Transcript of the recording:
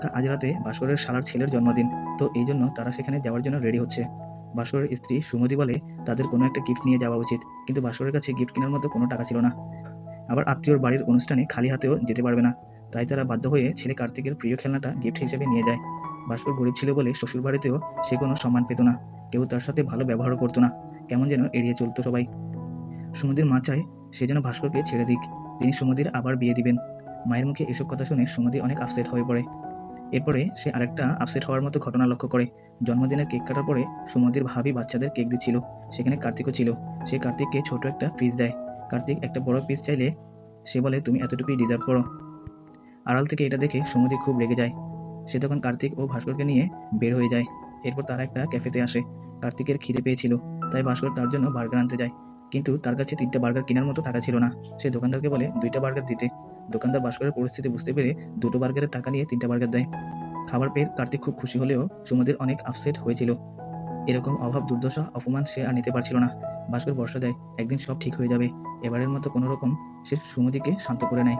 আজ রাতে ভাস্করের শালার ছেলের জন্মদিন। তো এইজন্য তারা সেখানে যাওয়ার জন্য রেডি হচ্ছে। ভাস্করের স্ত্রী সুমতি বলে তাদের কোনো একটা গিফট নিয়ে যাওয়া উচিত। কিন্তু ভাস্করের কাছে গিফট কেনার মতো কোনো টাকা ছিল না। আবার আত্মীয়র বাড়ির অনুষ্ঠানে খালি হাতেও যেতে পারবে না। তাই তারা বাধ্য হয়ে ছেলে কার্তিকের প্রিয় খেলনাটা গিফট হিসেবে নিয়ে যায়। ভাস্কর গরিব ছিল বলে শ্বশুরবাড়িতেও সে কোনো সম্মান পেত না। কেউ তার সাথে ভালো ব্যবহারও করতো না। কেমন যেন এড়িয়ে চলত সবাই। সুমতির মা চায় সে যেন ভাস্করকে ছেড়ে দিক। তিনি সুমতির আবার বিয়ে দিবেন। মায়ের মুখে এসব কথা শুনে সুমতি অনেক আপসেট হয়ে পড়ে। এরপরে সে আরেকটা আপসেট হওয়ার মতো ঘটনা লক্ষ্য করে। জন্মদিনের কেক কাটার পরে সুমতির ভাবি বাচ্চাদের কেক দিচ্ছিল। সেখানে কার্তিকও ছিল। সে কার্তিককে ছোট একটা পিস দেয়। কার্তিক একটা বড় পিস চাইলে সে বলে তুমি এতটুকুই ডিজার্ভ করো। আড়াল থেকে এটা দেখে সুমতি খুব রেগে যায়। সে তখন কার্তিক ও ভাস্করকে নিয়ে বের হয়ে যায়। এরপর তারা একটা ক্যাফেতে আসে। কার্তিকের খিদে পেয়েছিল, তাই ভাস্কর তার জন্য বার্গার আনতে যায়। কিন্তু তার কাছে ৩টা বার্গার কেনার মতো টাকা ছিল না। সে দোকানদারকে বলে ২টা বার্গার দিতে। দোকানদার ভাস্করের পরিস্থিতি বুঝতে পেরে ২টো বার্গারের টাকা নিয়ে ৩টা বার্গার দেয়। খাবার পেয়ে কার্তিক খুব খুশি হলেও সুমতির অনেক আপসেট হয়েছিল। এরকম অভাব দুর্দশা অপমান সে আর নিতে পারছিল না। ভাস্কর ভরসা দেয় একদিন সব ঠিক হয়ে যাবে। এবারের মতো কোনো রকম সে সুমতিকে শান্ত করে নেয়।